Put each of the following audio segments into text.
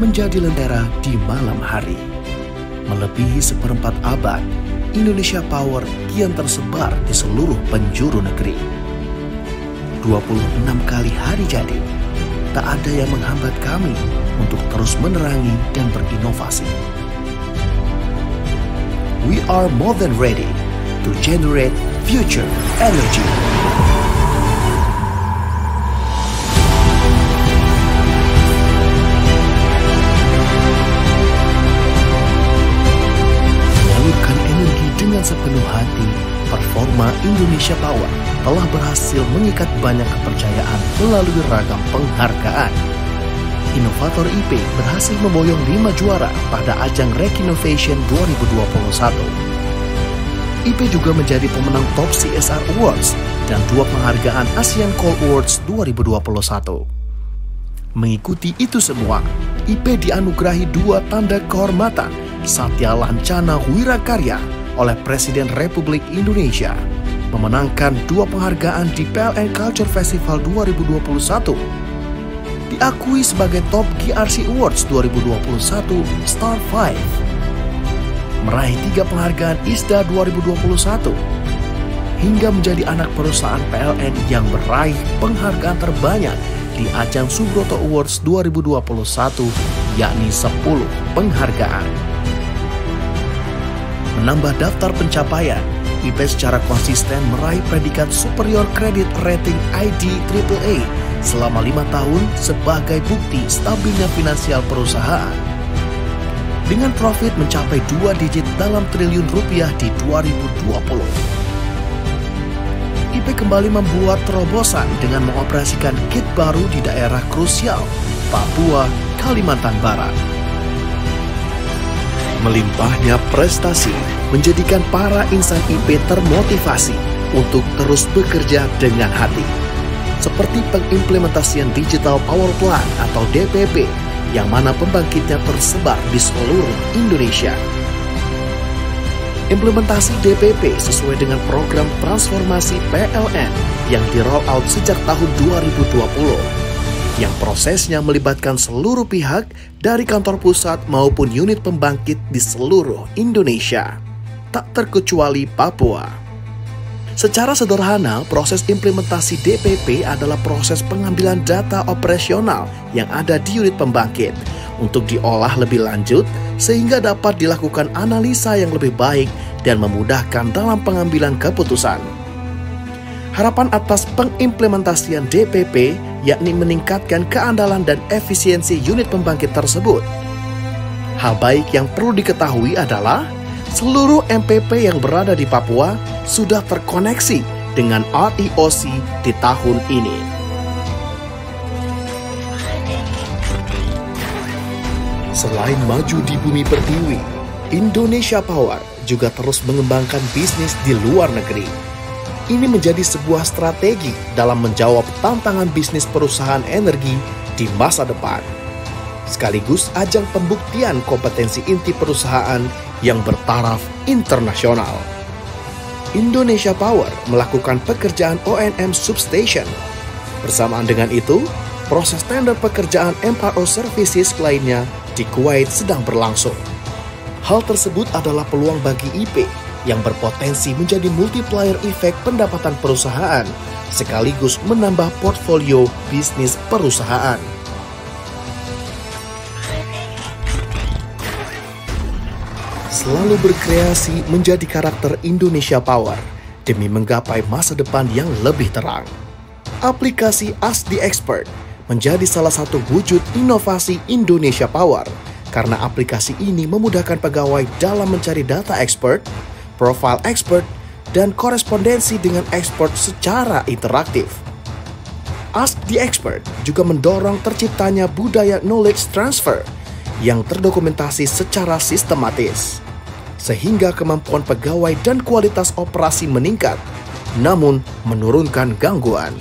menjadi lentera di malam hari. Melebihi seperempat abad, Indonesia Power kian tersebar di seluruh penjuru negeri. 26 kali hari jadi, tak ada yang menghambat kami untuk terus menerangi dan berinovasi. We are more than ready to generate future energy. Menyalurkan energi dengan sepenuh hati, Performa Indonesia Power telah berhasil mengikat banyak kepercayaan melalui ragam penghargaan. Inovator IP berhasil memboyong 5 juara pada ajang Rekinovation 2021. IP juga menjadi pemenang Top CSR Awards dan 2 penghargaan ASEAN Coal Awards 2021. Mengikuti itu semua, IP dianugerahi 2 tanda kehormatan Satya Lancana Wirakarya oleh Presiden Republik Indonesia, memenangkan 2 penghargaan di PLN Culture Festival 2021, diakui sebagai Top GRC Awards 2021 Star 5, meraih 3 penghargaan ISDA 2021, hingga menjadi anak perusahaan PLN yang meraih penghargaan terbanyak di ajang Subroto Awards 2021, yakni 10 penghargaan. Menambah daftar pencapaian, IP secara konsisten meraih predikat Superior Credit Rating ID AAA selama 5 tahun sebagai bukti stabilnya finansial perusahaan. Dengan profit mencapai 2 digit dalam triliun rupiah di 2020. IP kembali membuat terobosan dengan mengoperasikan gate baru di daerah krusial, Papua, Kalimantan Barat. Melimpahnya prestasi menjadikan para insan IP termotivasi untuk terus bekerja dengan hati. Seperti pengimplementasian Digital Power Plant atau DPP yang mana pembangkitnya tersebar di seluruh Indonesia. Implementasi DPP sesuai dengan program transformasi PLN yang di-roll out sejak tahun 2020, yang prosesnya melibatkan seluruh pihak dari kantor pusat maupun unit pembangkit di seluruh Indonesia, tak terkecuali Papua. Secara sederhana, proses implementasi DPP adalah proses pengambilan data operasional yang ada di unit pembangkit untuk diolah lebih lanjut sehingga dapat dilakukan analisa yang lebih baik dan memudahkan dalam pengambilan keputusan. Harapan atas pengimplementasian DPP yakni meningkatkan keandalan dan efisiensi unit pembangkit tersebut. Hal baik yang perlu diketahui adalah seluruh MPP yang berada di Papua sudah terkoneksi dengan REOC di tahun ini. Selain maju di bumi pertiwi, Indonesia Power juga terus mengembangkan bisnis di luar negeri. Ini menjadi sebuah strategi dalam menjawab tantangan bisnis perusahaan energi di masa depan. Sekaligus ajang pembuktian kompetensi inti perusahaan yang bertaraf internasional. Indonesia Power melakukan pekerjaan O&M substation. Bersamaan dengan itu, proses tender pekerjaan MRO services lainnya di Kuwait sedang berlangsung. Hal tersebut adalah peluang bagi IP yang berpotensi menjadi multiplier efek pendapatan perusahaan, sekaligus menambah portfolio bisnis perusahaan. Selalu berkreasi menjadi karakter Indonesia Power demi menggapai masa depan yang lebih terang. Aplikasi Ask the Expert menjadi salah satu wujud inovasi Indonesia Power karena aplikasi ini memudahkan pegawai dalam mencari data expert, profile expert, dan korespondensi dengan expert secara interaktif. Ask the Expert juga mendorong terciptanya budaya knowledge transfer yang terdokumentasi secara sistematis, sehingga kemampuan pegawai dan kualitas operasi meningkat, namun menurunkan gangguan.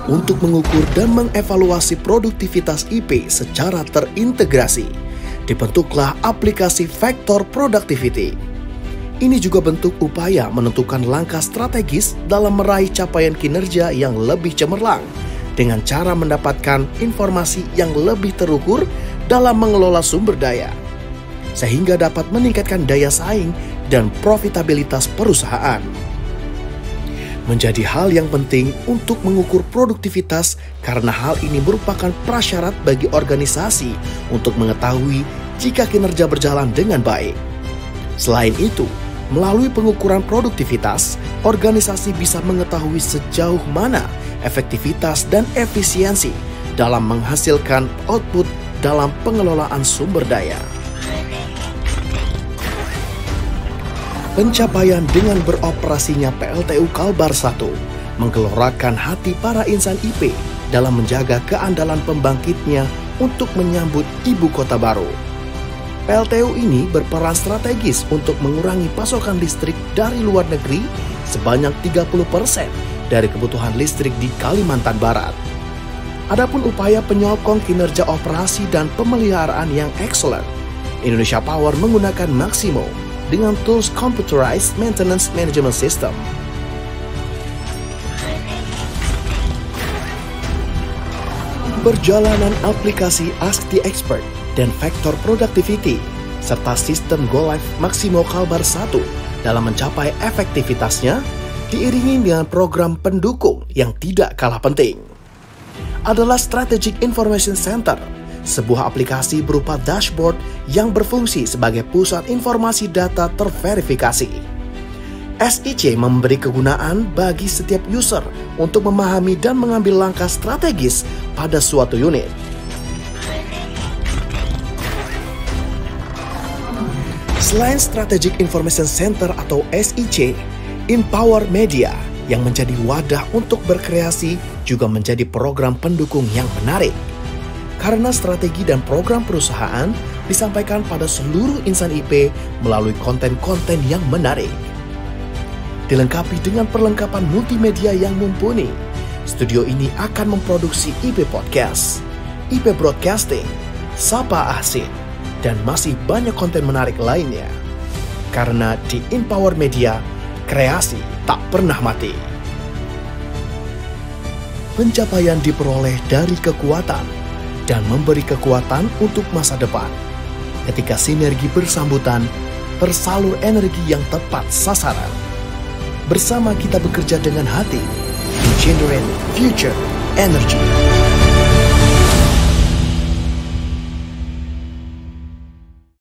Untuk mengukur dan mengevaluasi produktivitas IP secara terintegrasi, dibentuklah aplikasi Vector Productivity. Ini juga bentuk upaya menentukan langkah strategis dalam meraih capaian kinerja yang lebih cemerlang dengan cara mendapatkan informasi yang lebih terukur dalam mengelola sumber daya, sehingga dapat meningkatkan daya saing dan profitabilitas perusahaan. Menjadi hal yang penting untuk mengukur produktivitas karena hal ini merupakan prasyarat bagi organisasi untuk mengetahui jika kinerja berjalan dengan baik. Selain itu, melalui pengukuran produktivitas, organisasi bisa mengetahui sejauh mana efektivitas dan efisiensi dalam menghasilkan output dalam pengelolaan sumber daya. Pencapaian dengan beroperasinya PLTU Kalbar 1 menggelorakan hati para insan IP dalam menjaga keandalan pembangkitnya untuk menyambut ibu kota baru. PLTU ini berperan strategis untuk mengurangi pasokan listrik dari luar negeri sebanyak 30% dari kebutuhan listrik di Kalimantan Barat. Adapun upaya penyokong kinerja operasi dan pemeliharaan yang excellent, Indonesia Power menggunakan Maximo dengan tools Computerized Maintenance Management System. Perjalanan aplikasi Ask the Expert dan Factor Productivity serta sistem Go Live Maximo Kalbar 1 dalam mencapai efektivitasnya diiringi dengan program pendukung yang tidak kalah penting. Adalah Strategic Information Center, sebuah aplikasi berupa dashboard yang berfungsi sebagai pusat informasi data terverifikasi. SIC memberi kegunaan bagi setiap user untuk memahami dan mengambil langkah strategis pada suatu unit. Selain Strategic Information Center atau SIC, Empower Media yang menjadi wadah untuk berkreasi juga menjadi program pendukung yang menarik. Karena strategi dan program perusahaan disampaikan pada seluruh insan IP melalui konten-konten yang menarik. Dilengkapi dengan perlengkapan multimedia yang mumpuni, studio ini akan memproduksi IP Podcast, IP Broadcasting, Sapa Asin, dan masih banyak konten menarik lainnya. Karena di Empower Media, kreasi tak pernah mati. Pencapaian diperoleh dari kekuatan dan memberi kekuatan untuk masa depan. Ketika sinergi bersambutan, tersalur energi yang tepat sasaran. Bersama kita bekerja dengan hati, to generate future energy.